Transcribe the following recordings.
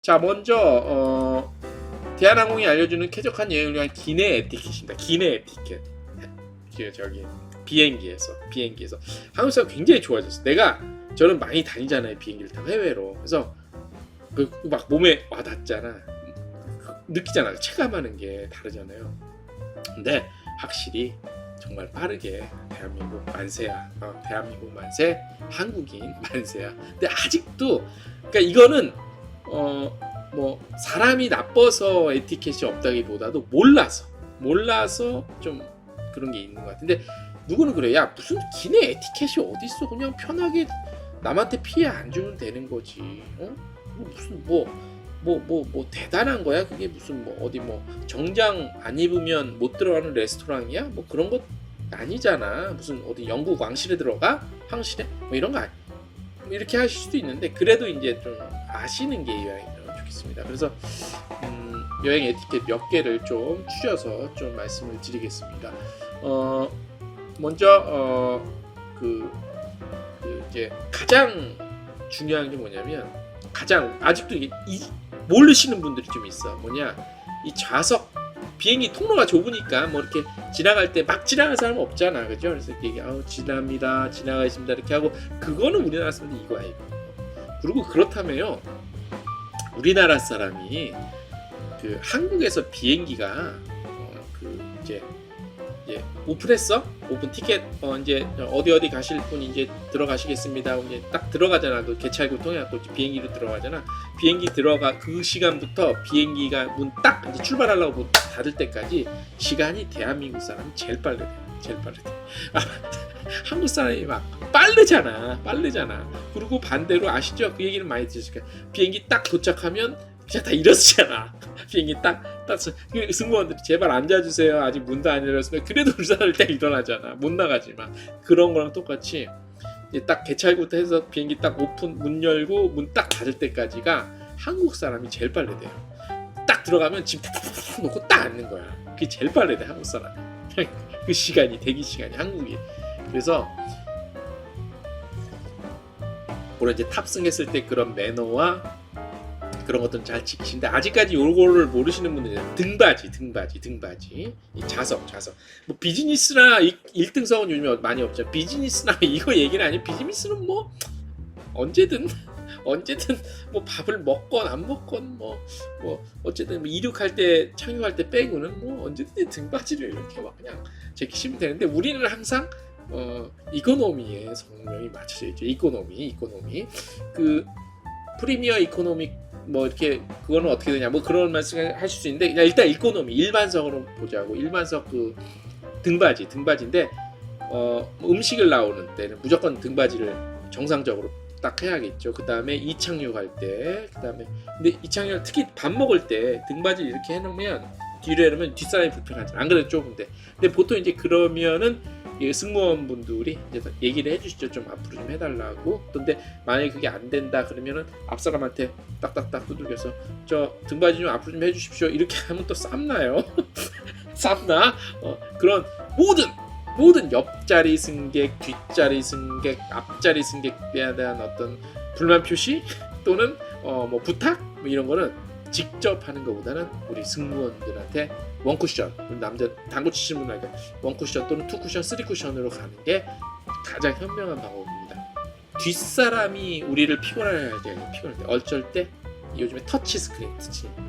자, 먼저 대한항공이 알려주는 쾌적한 여행을 위한 기내 에티켓입니다. 기내 에티켓. 저기 비행기에서 한국 사람 굉장히 좋아졌어. 저는 많이 다니잖아요, 비행기를 타고 해외로. 그래서 막 몸에 와닿잖아. 느끼잖아. 체감하는 게 다르잖아요. 근데 확실히 정말 빠르게 대한민국 만세야. 대한민국 만세, 한국인 만세야. 근데 아직도 그러니까 이거는 뭐 사람이 나빠서 에티켓이 없다기보다도 몰라서 좀 그런 게 있는 것 같은데, 누구는 그래. 야, 무슨 기내 에티켓이 어딨어. 그냥 편하게 남한테 피해 안 주면 되는 거지. 무슨 뭐 대단한 거야? 그게 무슨 뭐 어디 뭐 정장 안 입으면 못 들어가는 레스토랑이야? 뭐 그런 것 아니잖아. 무슨 어디 영국 왕실에 들어가? 황실에? 뭐 이런 거 아니. 뭐 이렇게 하실 수도 있는데, 그래도 이제 좀 아시는 게 여행이면 좋겠습니다. 그래서 여행 에티켓 몇 개를 좀 추려서 좀 말씀을 드리겠습니다. 먼저 이제 가장 중요한 게 뭐냐면, 가장 아직도 모르시는 분들이 좀 있어. 뭐냐, 이 좌석, 비행기 통로가 좁으니까 뭐 이렇게 지나갈 때 막 지나가는 사람은 없잖아, 그죠? 그래서 이게 지납니다, 지나가겠습니다 이렇게 하고, 그거는 우리나라 사람들 이거 아니고. 그리고 그렇다며요, 우리나라 사람이 한국에서 비행기가 이제 오픈했어? 오픈 티켓 이제 어디 가실 분 이제 들어가시겠습니다. 이제 딱 들어가잖아. 그 개찰구 통해갖고 비행기로 들어가잖아. 비행기 들어가 그 시간부터 비행기가 문 딱 이제 출발하려고 문 딱 닫을 때까지 시간이 대한민국 사람이 제일 빠르대. 한국 사람이 막 빠르잖아. 그리고 반대로 아시죠? 그 얘기는 많이 들으실 거예요. 비행기 딱 도착하면 그냥 다 일어서잖아. 비행기 딱 승무원들이 제발 앉아주세요. 아직 문도 안 열렸으면. 그래도 우리 사람들 딱 일어나잖아. 못 나가지만. 그런 거랑 똑같이 이제 딱 개찰구부터 해서 비행기 딱 오픈 문 열고 문 딱 닫을 때까지가 한국 사람이 제일 빠르대요. 딱 들어가면 짐 탁탁탁 놓고 딱 앉는 거야. 그게 제일 빠르대, 한국 사람. 그 시간이, 대기 시간이 한국이. 그래서 물론 이제 탑승했을 때 그런 매너와 그런 것들은 잘 지키시는데, 아직까지 요거를 모르시는 분들이 등받이 이 좌석 뭐 비즈니스나 1등석은 요즘에 많이 없죠. 비즈니스나 이거 얘기는 아니에요. 비즈니스는 뭐 언제든 뭐 밥을 먹건 안 먹건 뭐 어쨌든 뭐 이륙할 때 착륙할 때 빼고는 뭐 언제든 등받이를 이렇게 막 그냥 제끼시면 되는데, 우리는 항상 이코노미에 성명이 맞춰져 있죠. 이코노미 그 프리미어 이코노미 뭐 이렇게 그거는 어떻게 되냐 뭐 그런 말씀을 하실 수 있는데, 일단 이코노미 일반석으로 보자고. 일반석 그 등받이인데 음식을 나오는 때는 무조건 등받이를 정상적으로 딱 해야겠죠. 그 다음에 이착륙할 때, 그 다음에 근데 이착륙 특히 밥 먹을 때 등받이를 이렇게 해놓으면 뒤로 해놓으면 뒷사람이 불편하잖아. 안 그래도 좁은데. 근데 보통 이제 그러면은 승무원분들이 이제 얘기를 해주시죠. 좀 앞으로 좀 해달라고. 근데 만약에 그게 안 된다 그러면은 앞사람한테 딱딱딱 두들겨서 저 등받이 좀 앞으로 좀 해주십시오. 이렇게 하면 또 쌈나요. 쌈나. 그런 모든 옆자리 승객, 뒷자리 승객, 앞자리 승객에 대한 어떤 불만 표시 또는 뭐 부탁 뭐 이런 거는 직접 하는 것보다는 우리 승무원들한테 원쿠션, 우리 남자 당구 치시는 분들한테 원쿠션 또는 투쿠션, 쓰리쿠션으로 가는 게 가장 현명한 방법입니다. 뒷사람이 우리를 피곤할 때 어쩔 때 요즘에 터치 스크린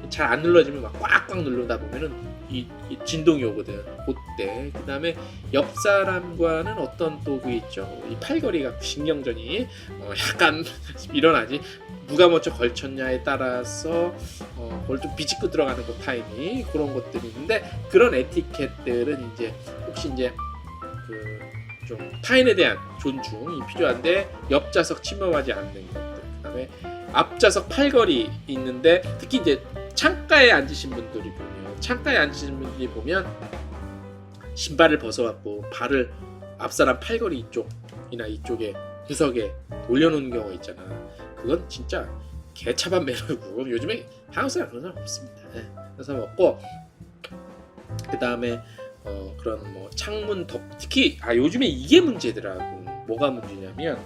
잘 안 눌러지면 막 꽉꽉 누르다 보면은 이 진동이 오거든. 그때 그 다음에 옆 사람과는 어떤 또 그 있죠. 이 팔걸이가 신경전이 약간 일어나지. 누가 먼저 걸쳤냐에 따라서 그걸 좀 비집고 들어가는 그 타임이, 그런 것들이 있는데, 그런 에티켓들은 이제 혹시 이제 좀 타인에 대한 존중이 필요한데 옆좌석 침범하지 않는 것들. 그다음에 앞좌석 팔걸이 있는데, 특히 이제 창가에 앉으신 분들이 보면 신발을 벗어갖고 발을 앞사람 팔걸이 이쪽이나 이쪽에 구석에 올려놓는 경우가 있잖아. 그건 진짜 개차반 매너고, 요즘에 한국 사람 그런 사람 없습니다. 그런 사람 없고, 그 다음에 그런 뭐 창문 특히 요즘에 이게 문제더라고. 뭐가 문제냐면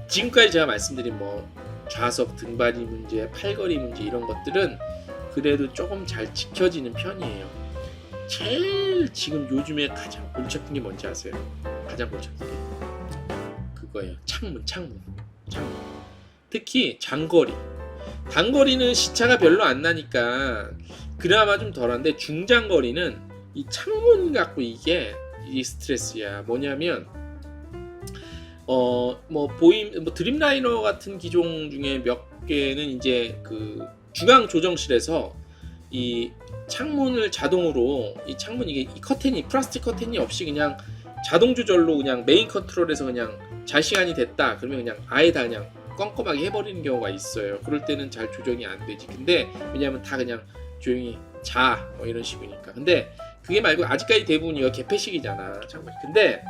지금까지 제가 말씀드린 뭐 좌석 등받이 문제, 팔걸이 문제 이런 것들은 그래도 조금 잘 지켜지는 편이에요. 제일 지금 요즘에 가장 골치 아픈 게 뭔지 아세요? 가장 골치 아픈 게 그거예요. 창문. 특히 장거리. 단거리는 시차가 별로 안 나니까 그나마 좀 덜한데 중장거리는 이 창문 갖고 이게 스트레스야. 뭐냐면 드림라이너 같은 기종 중에 몇 개는 이제 그 중앙 조정실에서 이 창문을 자동으로 이 창문 이게 이 커튼이 플라스틱 커튼이 없이 그냥 자동 조절로 그냥 메인 컨트롤에서 그냥 잘 시간이 됐다 그러면 그냥 아예 다 그냥 껌껌하게 해버리는 경우가 있어요. 그럴 때는 잘 조정이 안 되지. 근데 왜냐하면 다 그냥 조용히 자 뭐 이런 식이니까. 근데 그게 말고 아직까지 대부분 이거 개폐식이잖아 창문이. 근데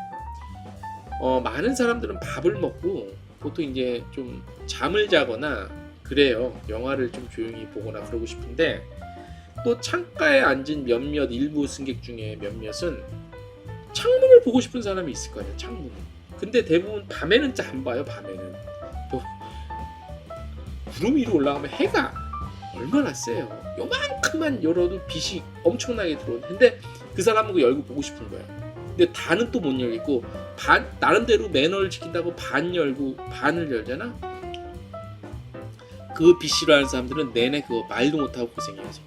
많은 사람들은 밥을 먹고 보통 이제 좀 잠을 자거나 그래요. 영화를 좀 조용히 보거나 그러고 싶은데 또 창가에 앉은 몇몇 일부 승객 중에 몇몇은 창문을 보고 싶은 사람이 있을 거 아니야. 창문을. 근데 대부분 밤에는 잘 안 봐요. 밤에는 또 구름 위로 올라가면 해가 얼마나 세요. 요만큼만 열어도 빛이 엄청나게 들어오는데 그 사람은 그 열고 보고 싶은 거야. 근데 다는 또 못 열겠고 나름대로 매너를 지킨다고 반 열고 반을 열잖아. 그 빛 싫어하는 사람들은 내내 그거 말도 못하고 고생해야지.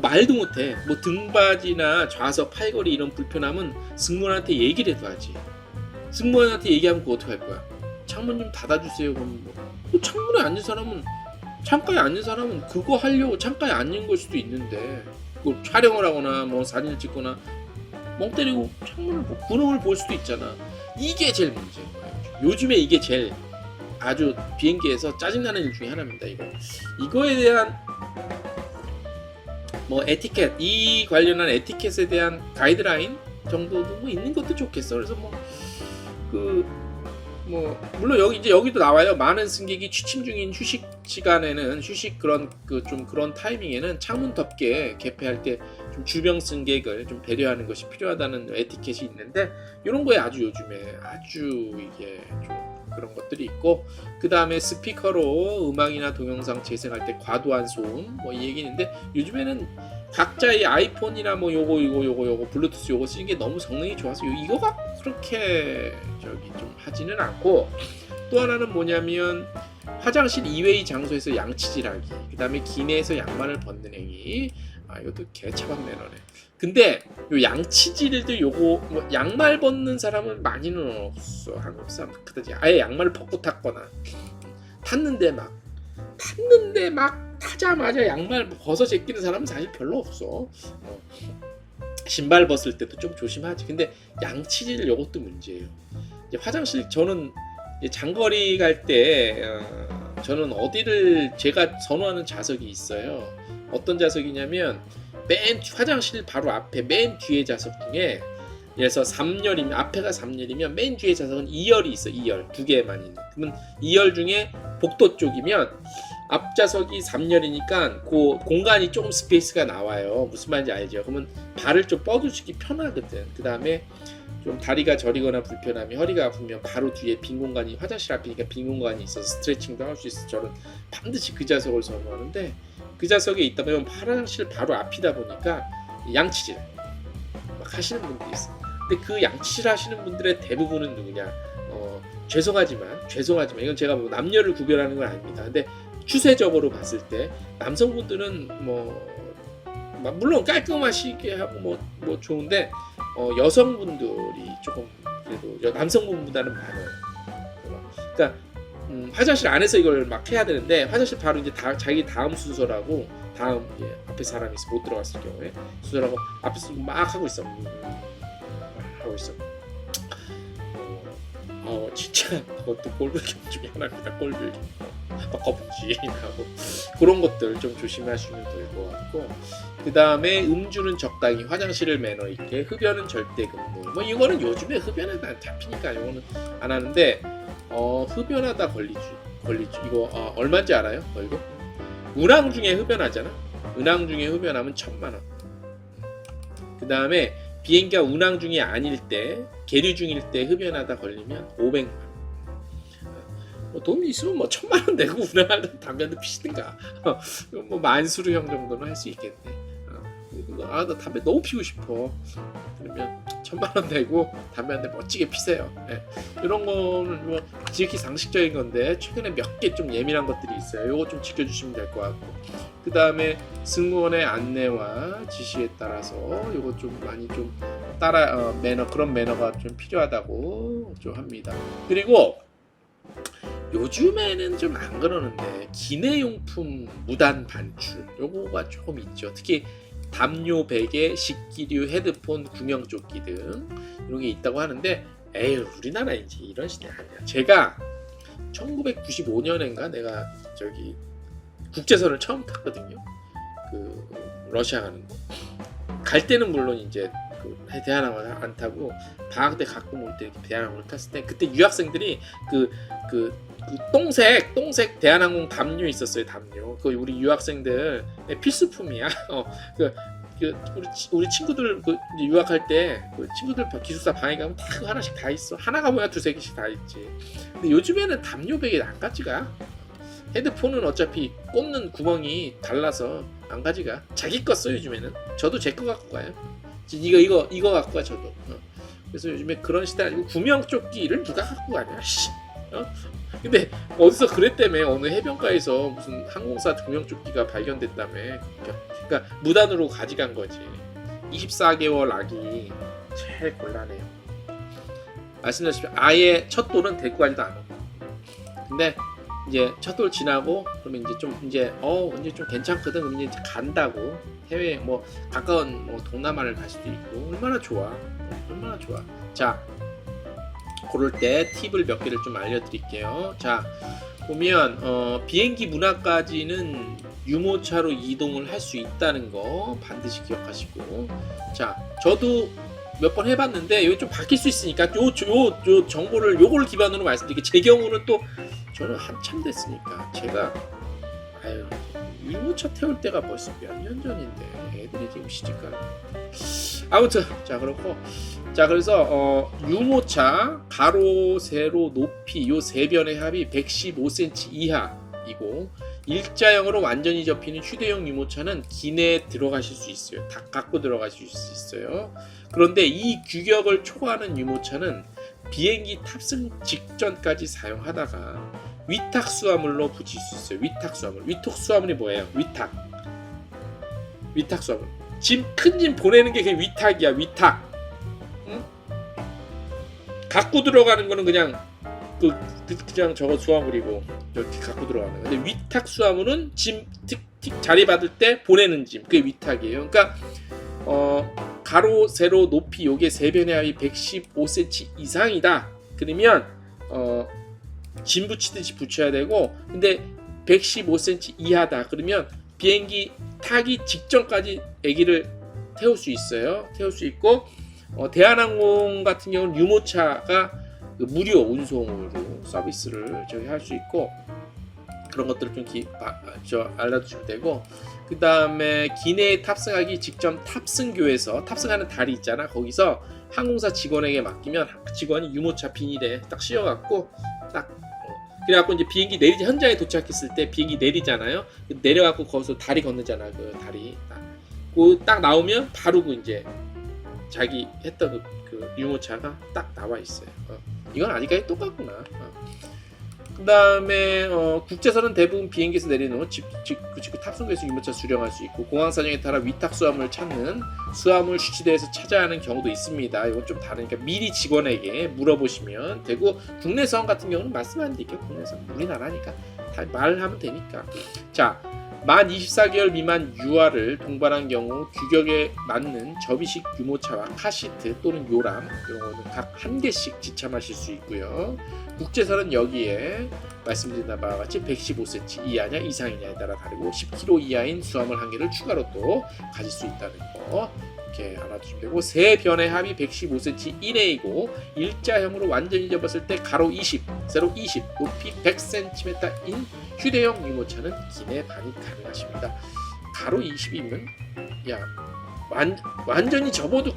말도 못해. 뭐 등받이나 좌석, 팔걸이 이런 불편함은 승무원한테 얘기를 해도 하지. 승무원한테 얘기하면 그거 어떡할 거야? 창문 좀 닫아주세요. 그러면 뭐 창문에 앉은 사람은 창가에 앉은 사람은 그거 하려고 창가에 앉는 걸 수도 있는데 그걸 촬영을 하거나 뭐 사진을 찍거나 멍 때리고 창문을 구름을 볼 수도 있잖아. 이게 제일 문제인 거예요. 요즘에 이게 제일 아주 비행기에서 짜증나는 일 중에 하나입니다. 이거에 대한 뭐 에티켓, 이 관련한 에티켓에 대한 가이드라인 정도도 뭐 있는 것도 좋겠어. 그래서 물론 여기도 나와요. 많은 승객이 취침 중인 휴식 시간에는 그런 타이밍에는 창문 덮개 개폐할 때 좀 주변 승객을 좀 배려하는 것이 필요하다는 에티켓이 있는데 이런 거에 아주 요즘에 아주 이게 좀 그런 것들이 있고 그 다음에 스피커로 음악이나 동영상 재생할 때 과도한 소음 뭐 이 얘기인데 요즘에는 각자의 아이폰이나 뭐 요거 블루투스 요거 쓰는 게 너무 성능이 좋아서 이거가 그렇게 좀 하지는 않고 또 하나는 뭐냐면 화장실 이외의 장소에서 양치질하기 그 다음에 기내에서 양말을 벗는 행위 이것도 개차박 매너네. 근데 요 양치질도 요거 뭐 양말 벗는 사람은 많이는 없어. 한국 사람 그다지 아예 양말을 벗고 탔거나 탔는데 막 타자마자 양말 벗어 제끼는 사람은 사실 별로 없어. 신발 벗을 때도 좀 조심하지. 근데 양치질 요것도 문제예요. 이제 화장실 저는 장거리 갈 때 저는 어디를 제가 선호하는 좌석이 있어요. 어떤 좌석이냐면 맨 화장실 바로 앞에 맨 뒤에 좌석 중에 그래서 3열이면 앞에가 3열이면 맨 뒤에 좌석은 2열이 있어. 2열 두 개만 있는. 그러면 2열 중에 복도 쪽이면 앞좌석이 3열이니까 그 공간이 조금 스페이스가 나와요. 무슨 말인지 알죠? 그러면 발을 좀 뻗어주기 편하거든. 그 다음에 좀 다리가 저리거나 불편하면 허리가 아프면 바로 뒤에 빈 공간이 화장실 앞이니까 빈 공간이 있어서 스트레칭도 할 수 있어서 저는 반드시 그 좌석을 선호하는데 그 좌석에 있다 보면 화장실 바로 앞이다 보니까 양치질 막 하시는 분들이 있어요. 근데 그 양치질 하시는 분들의 대부분은 누구냐? 죄송하지만 이건 제가 뭐 남녀를 구별하는 건 아닙니다. 근데 추세적으로 봤을 때 남성분들은 물론 깔끔하시게 하고 뭐 좋은데 여성분들이 조금 그래도 남성분보다는 많아요. 그러니까 화장실 안에서 이걸 막 해야 되는데 화장실 바로 이제 자기 다음 순서라고 다음 앞에 사람이 있어 못 들어갔을 경우에 순서라고 앞에서 막 하고 있어. 진짜 그것도 꼴불견 중에 하나입니다. 꼴불견. 거북진하고 그런 것들 좀 조심하시면 될 것 같고 그 다음에 음주는 적당히 화장실을 매너 있게 흡연은 절대 금물. 뭐 이거는 요즘에 흡연하다 잡히니까 이거는 안 하는데 흡연하다 걸리죠. 이거 얼마인지 알아요? 벌금? 운항 중에 흡연하잖아. 운항 중에 흡연하면 1,000만 원. 그 다음에 비행기가 운항 중이 아닐 때 계류 중일 때 흡연하다 걸리면 500만 원. 뭐 돈이 있으면 뭐 1,000만 원 내고 운행하던 담배 한 대 피시든가 뭐 만수르형 정도는 할 수 있겠네. 나 담배 너무 피우고 싶어. 그러면 1,000만 원 내고 담배 한 대 멋지게 피세요. 네. 이런 거는 뭐 지극히 상식적인 건데 최근에 몇 개 좀 예민한 것들이 있어요. 요거 좀 지켜주시면 될 것 같고, 그 다음에 승무원의 안내와 지시에 따라서 요거 좀 많이 좀 따라 매너, 그런 매너가 좀 필요하다고 좀 합니다. 그리고 요즘에는 좀 안 그러는데 기내용품 무단 반출 요거가 조금 있죠. 특히 담요, 베개, 식기류, 헤드폰, 구명조끼 등 이런 게 있다고 하는데, 에휴, 우리나라 이제 이런 시대 아니야. 제가 1995년인가 내가 저기 국제선을 처음 탔거든요. 그 러시아 가는 거. 갈 때는 물론 이제 그 대한항공 안 타고 방학 때 가끔 올 때 대한항공을 탔을 때, 그때 유학생들이 그 똥색 대한항공 담요 있었어요. 담요. 그 우리 유학생들 필수품이야. 우리 친구들 이제 유학할 때 친구들 기숙사 방에 가면 다 그거 하나씩 다 있어. 하나가 뭐야, 두세 개씩 다 있지. 근데 요즘에는 담요 베개 안 가져가. 헤드폰은 어차피 꽂는 구멍이 달라서 안 가져가. 자기 거 써. 요즘에는 저도 제 거 갖고 가요. 이거 갖고 가 저도. 그래서 요즘에 그런 시대 아니고 구명조끼를 누가 갖고 가냐. 근데 어디서 그랬다며, 어느 해변가에서 무슨 항공사 구명조끼가 발견됐다며. 그러니까 무단으로 가져간 거지. 24개월 아기 제일 곤란해요. 말씀드렸다시피 아예 첫 돌은 데리고 가지도 않아. 근데 이제 첫 돌 지나고 그러면 이제 좀 이제 좀 괜찮거든. 그러면 이제 간다고, 해외 뭐 가까운 뭐 동남아를 갈 수도 있고. 얼마나 좋아. 자, 고를 때 팁을 몇 개를 좀 알려드릴게요. 자, 보면 비행기 문화까지는 유모차로 이동을 할 수 있다는 거 반드시 기억하시고, 자, 저도 몇 번 해봤는데 이거 좀 바뀔 수 있으니까 요 정보를 요걸 기반으로 말씀드릴게요. 제 경우는 또 저는 한참 됐으니까 제가 유모차 태울 때가 벌써 몇 년 전인데 애들이 지금 시집가는. 아무튼 자, 그렇고, 자, 그래서 유모차 가로 세로 높이 요 세 변의 합이 115cm 이하이고, 일자형으로 완전히 접히는 휴대용 유모차는 기내에 들어가실 수 있어요. 다 갖고 들어가실 수 있어요. 그런데 이 규격을 초과하는 유모차는 비행기 탑승 직전까지 사용하다가 위탁 수화물로 붙일 수 있어요. 위탁 수화물이 뭐예요? 위탁 수화물. 큰 짐 보내는 게 그게 위탁이야. 위탁. 응? 갖고 들어가는 거는 그냥 그냥 저거 수화물이고 이렇게 갖고 들어가는 거. 근데 위탁 수화물은 짐 자리 받을 때 보내는 짐, 그게 위탁이에요. 그러니까 가로 세로 높이 요게 세 변의 합이 115cm 이상이다. 그러면 짐 붙이듯이 붙여야 되고, 근데 115cm 이하다. 그러면 비행기 타기 직전까지 아기를 태울 수 있어요. 태울 수 있고, 대한항공 같은 경우는 유모차가 무료 운송으로 서비스를 저희 할 수 있고, 그런 것들을 좀 알려주시면 되고, 그 다음에 기내에 탑승하기 직전 탑승교에서 탑승하는 다리 있잖아. 거기서 항공사 직원에게 맡기면 직원이 유모차 비닐에 딱 씌워갖고 그래갖고 이제 비행기 현장에 도착했을 때 비행기 내리잖아요. 내려갖고 거기서 다리 건너잖아. 그 다리 딱 나오면 바로 이제 자기 했던 그 유모차가 딱 나와 있어요. 이건 아직까지 똑같구나. 그 다음에 국제선은 대부분 비행기에서 내리는 후 그 탑승구에서 유모차 수령할 수 있고, 공항 사정에 따라 위탁 수화물을 찾는 수화물 취지대에서 찾아야 하는 경우도 있습니다. 이건 좀 다르니까 미리 직원에게 물어보시면 되고, 국내선 같은 경우는 말씀 안 드릴게요. 국내선 우리나라니까 다 말하면 되니까. 자, 만 24개월 미만 유아를 동반한 경우 규격에 맞는 접이식 유모차와 카시트 또는 요람 이런 거는 각 한 개씩 지참하실 수 있고요. 국제선은 여기에 말씀드린 바와 같이 115cm 이하냐 이상이냐에 따라 다르고 10kg 이하인 수화물 한 개를 추가로 또 가질 수 있다는 거 이렇게 알아두시면 되고, 세 변의 합이 115cm 이내이고 일자형으로 완전히 접었을 때 가로 20, 세로 20, 높이 100cm인 휴대용 유모차는 기내 반입 가능하십니다. 가로 20이면 완전히 접어도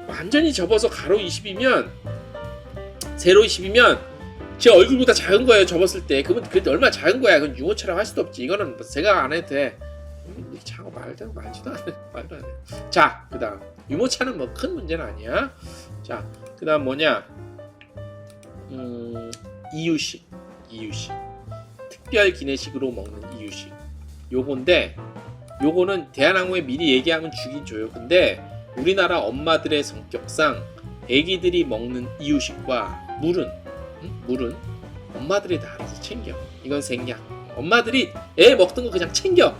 완전히 접어서 가로 20이면 세로 20이면 제 얼굴보다 작은 거예요. 접었을 때. 그건 그래도 얼마나 작은 거야. 그건 유모차라고 할 수도 없지. 이거는 제가 안 해도 돼. 이렇게 작아 말지도 안 해. 말도 안 해. 자, 그다음 유모차는 뭐 큰 문제는 아니야. 자, 그다음 뭐냐? 이유식. 특별 기내식으로 먹는 이유식. 요건데 요거는 대한항공에 미리 얘기하면 주긴 줘요. 근데 우리나라 엄마들의 성격상 애기들이 먹는 이유식과 물은 엄마들이 다 알아서 챙겨. 이건 생략. 엄마들이 애 먹던 거 그냥 챙겨.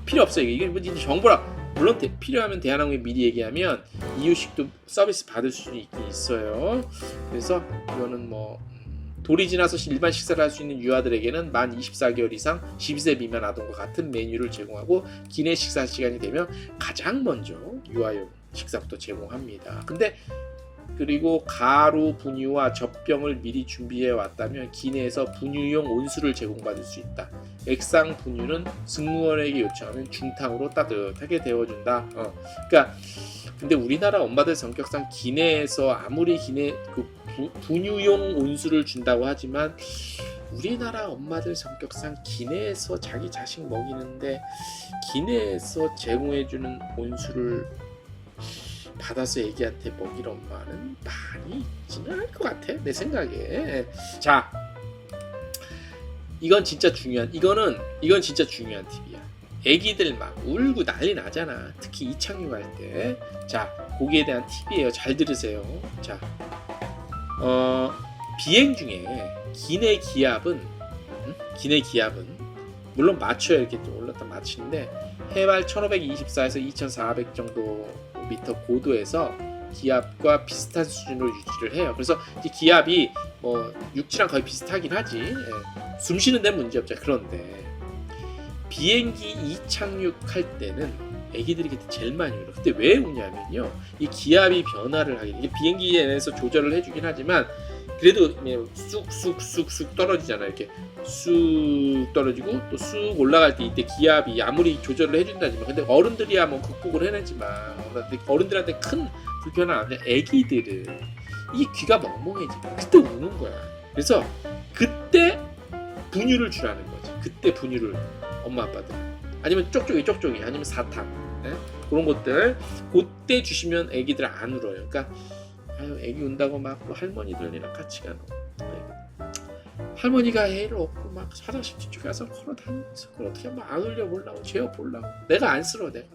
필요 없어요. 이게 뭐 진짜 정보라. 물론 필요하면 대한항공에 미리 얘기하면 이유식도 서비스 받을 수 있긴 있어요. 그래서 이거는 뭐 돌이 지나서 일반 식사를 할 수 있는 유아들에게는 만 24개월 이상 12세 미만 아동과 같은 메뉴를 제공하고 기내 식사 시간이 되면 가장 먼저 유아용 식사부터 제공합니다. 근데 그리고 가루 분유와 젖병을 미리 준비해 왔다면 기내에서 분유용 온수를 제공받을 수 있다. 액상 분유는 승무원에게 요청하면 중탕으로 따뜻하게 데워준다. 그러니까 근데 우리나라 엄마들 성격상 기내에서 아무리 분유용 온수를 준다고 하지만 우리나라 엄마들 성격상 기내에서 자기 자식 먹이는데 기내에서 제공해주는 온수를 받아서 애기한테 먹일 엄마는 많이 있지는 않을 것 같아. 내 생각에. 자, 이건 진짜 중요한 팁이야. 애기들 막 울고 난리 나잖아. 특히 이착륙 할 때. 자, 거기에 대한 팁이에요. 잘 들으세요. 자, 비행 중에 기내 기압은 물론 맞춰야 이렇게 올랐다 맞추는데 해발 1524에서 2400 정도 미터 고도에서 기압과 비슷한 수준으로 유지를 해요. 그래서 이 기압이 뭐 육지랑 거의 비슷하긴 하지. 예. 숨 쉬는 데는 문제 없죠. 그런데 비행기 이착륙할 때는 애기들이 그때 제일 많이 울어. 그때 왜 우냐면요, 이 기압이 변화를 하게 이게 비행기에서 조절을 해주긴 하지만 그래도 쑥쑥 떨어지잖아. 이렇게 쑥 떨어지고 또 쑥 올라갈 때 이때 기압이 아무리 조절을 해준다지만 근데 어른들이야 뭐 극복을 해내지만 어른들한테 큰 불편은 안 돼. 애기들은 이 귀가 멍멍해지고 그때 우는 거야. 그래서 그때 분유를 주라는 거지. 그때 분유를 엄마 아빠들 아니면 쪽쪽이 아니면 사탕 그런 것들 그때 주시면 애기들 안 울어요. 그러니까 아유 애기 운다고 막 할머니들이랑 같이 가는 할머니가 애를 업고 막 화장실 뒤쪽에 가서 걸어다니면서 그걸 어떻게 막 안 울려보려고 재워보려고 내가 안쓰러워. 내가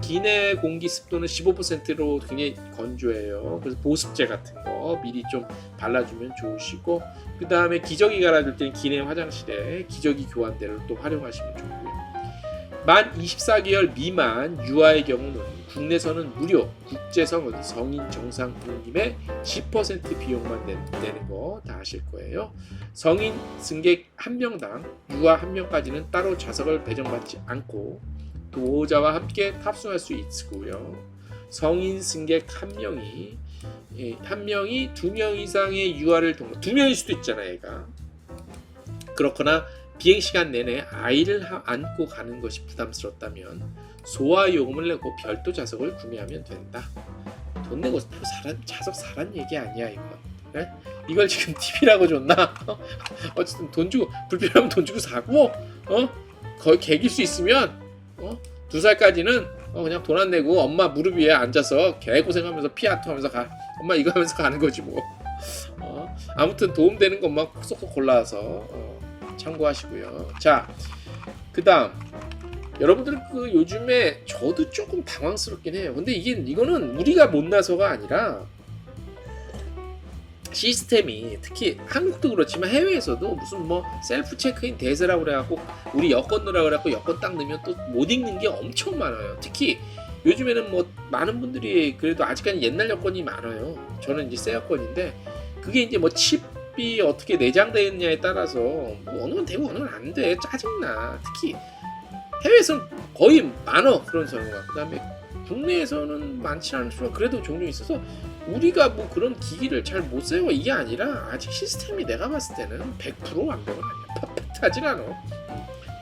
기내 공기 습도는 15%로 굉장히 건조해요. 그래서 보습제 같은 거 미리 좀 발라주면 좋으시고 그 다음에 기저귀 갈아줄 때는 기내 화장실에 기저귀 교환대를 또 활용하시면 좋고요. 만 24개월 미만 유아의 경우는 국내선은 무료, 국제선은 성인 정상 운임의 10% 비용만 내는 거 다 아실 거예요. 성인 승객 1명당 유아 1명까지는 따로 좌석을 배정받지 않고 보호자와 함께 탑승할 수 있고요. 성인 승객 1명이 2명 이상의 유아를 동반 2명일 수도 있잖아요. 얘가 그렇거나 비행시간 내내 아이를 안고 가는 것이 부담스럽다면 소화요금을 내고 별도 좌석을 구매하면 된다. 돈 내고 좌석 사란 얘기 아니야 이거. 그래? 이걸 지금 팁이라고 줬나? 어쨌든 돈 주고 불필요하면 돈 주고 사고 거의 개길 수 있으면 2살까지는 그냥 돈 안 내고 엄마 무릎 위에 앉아서 개고생하면서 피아토 하면서 가. 엄마 이거 하면서 가는 거지 뭐. 아무튼 도움되는 것만 쏙쏙 골라서 참고하시고요. 자, 그 다음 여러분들 그 요즘에 저도 조금 당황스럽긴 해요. 근데 이거는 우리가 못나서가 아니라 시스템이 특히 한국도 그렇지만 해외에서도 무슨 뭐 셀프 체크인 대세라고 그래갖고 우리 여권 넣으라고 그래갖고 여권 딱 넣으면 또 못 읽는 게 엄청 많아요. 특히 요즘에는 뭐 많은 분들이 그래도 아직까지 옛날 여권이 많아요. 저는 이제 새 여권인데 그게 이제 뭐 칩이 어떻게 내장되어 있느냐에 따라서 뭐 어느 건 되고 어느 건 안 돼. 짜증나. 특히 해외에서는 거의 많어 그런 경우가. 그 다음에 국내에서는 많지 않을 수가 그래도 종종 있어서 우리가 뭐 그런 기기를 잘 못 사용하 이게 아니라 아직 시스템이 내가 봤을 때는 100% 완벽은 아니야. 퍼펙트하진 않아.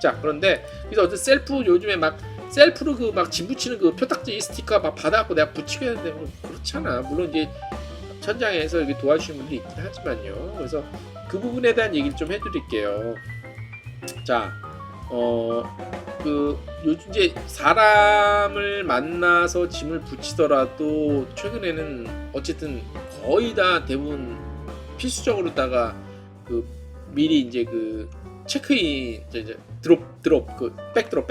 자, 그런데 그래서 어떤 셀프 요즘에 막 셀프로 그 막 짐 붙이는 그 표딱지 스티커 막 받아갖고 내가 붙이고 해야 되는데 그렇잖아. 물론 이제 천장에서 이렇게 도와주시는 분들이 있긴 하지만요. 그래서 그 부분에 대한 얘기를 좀 해드릴게요. 자, 요즘 이제 사람을 만나서 짐을 붙이더라도 최근에는 어쨌든 거의 다 대부분 필수적으로다가 그 미리 이제 그 체크인 이제 드롭 그 백드롭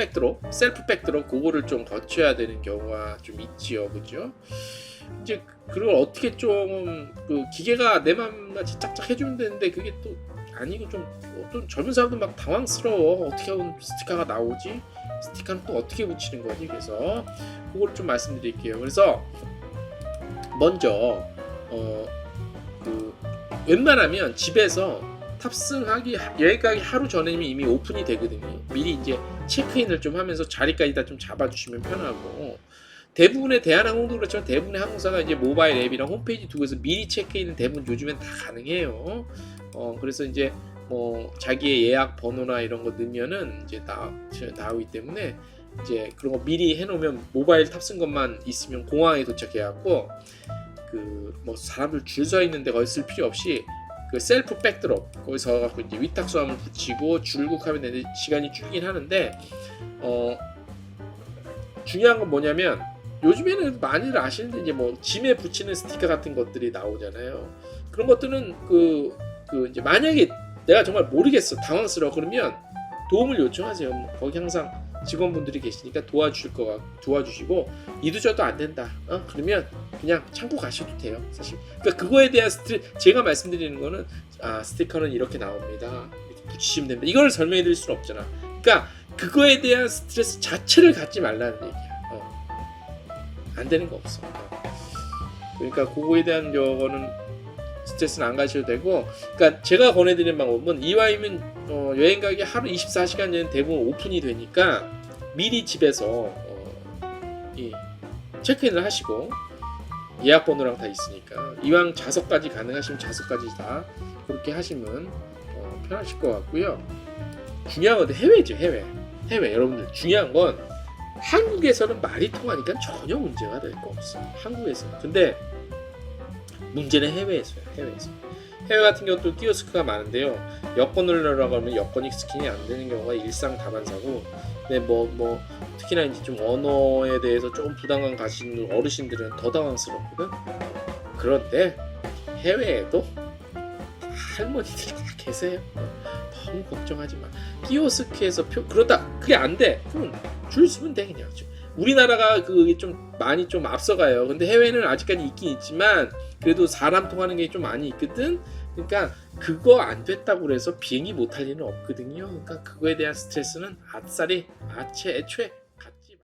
셀프 백드롭 그거를 좀 거쳐야 되는 경우가 좀 있지요, 그죠? 이제 그걸 어떻게 좀 그 기계가 내 맘같이 짝짝 해주면 되는데 그게 또 아니고 좀 어떤 젊은 사람들 막 당황스러워. 어떻게 하면 스티커가 나오지? 스티커는 또 어떻게 붙이는 거지? 그래서 그걸 좀 말씀드릴게요. 그래서 먼저 그 웬만하면 집에서 탑승하기 여행 가기 하루 전에는 이미 오픈이 되거든요. 미리 이제 체크인을 좀 하면서 자리까지 다 좀 잡아주시면 편하고, 대부분의 대한항공도 그렇지만 대부분의 항공사가 이제 모바일 앱이랑 홈페이지 두고 해서 미리 체크인은 대부분 요즘엔 다 가능해요. 그래서 이제 뭐 자기의 예약 번호나 이런 거 넣으면은 이제 나오기 때문에 이제 그런 거 미리 해놓으면 모바일 탑승 것만 있으면 공항에 도착해갖고 그 뭐 사람들 줄 서 있는데 거기 쓸 필요 없이 그 셀프 백드롭 거기서 갖고 이제 위탁수함을 붙이고 출국하면 되는데 시간이 줄긴 하는데 중요한 건 뭐냐면 요즘에는 많이들 아시는데 이제 뭐 짐에 붙이는 스티커 같은 것들이 나오잖아요. 그런 것들은 그 이제 만약에 내가 정말 모르겠어 당황스러워 그러면 도움을 요청하세요. 거기 항상 직원분들이 계시니까 도와주시고 이도저도 안 된다. 그러면 그냥 참고 가셔도 돼요. 사실. 그러니까 그거에 대한 제가 말씀드리는 거는 스티커는 이렇게 나옵니다. 이렇게 붙이시면 됩니다. 이걸 설명해 드릴 수는 없잖아. 그러니까 그거에 대한 스트레스 자체를 갖지 말라는 얘기야. 안 되는 거 없어. 그러니까 그거에 대한 거는 스트레스는 안 가셔도 되고, 그러니까 제가 권해드리는 방법은 이왕이면 여행 가기 하루 24시간 전에 대부분 오픈이 되니까 미리 집에서 이 체크인을 하시고 예약 번호랑 다 있으니까 이왕 좌석까지 가능하시면 좌석까지 다 그렇게 하시면 편하실 것 같고요. 중요한 건 해외죠. 해외 여러분들 중요한 건 한국에서는 말이 통하니까 전혀 문제가 될 거 없어요. 한국에서. 근데 문제는 해외에서요. 해외 같은 경우도 키오스크가 많은데요. 여권을 넣으라고 하면 여권이 스캔이 안 되는 경우가 일상 다반사고, 근데 뭐 특히나 이제 좀 언어에 대해서 조금 부담감 가시는 어르신들은 더 당황스럽거든. 그런데 해외에도 할머니들이 다 계세요. 너무 걱정하지 마. 키오스크에서 그러다 그게 안 돼. 그럼 줄 쓰면 돼 그냥. 우리나라가 그게 좀 많이 좀 앞서가요. 근데 해외는 아직까지 있긴 있지만 그래도 사람 통하는 게 좀 많이 있거든. 그러니까 그거 안 됐다고 그래서 비행기 못 탈 일은 없거든요. 그러니까 그거에 대한 스트레스는 애초에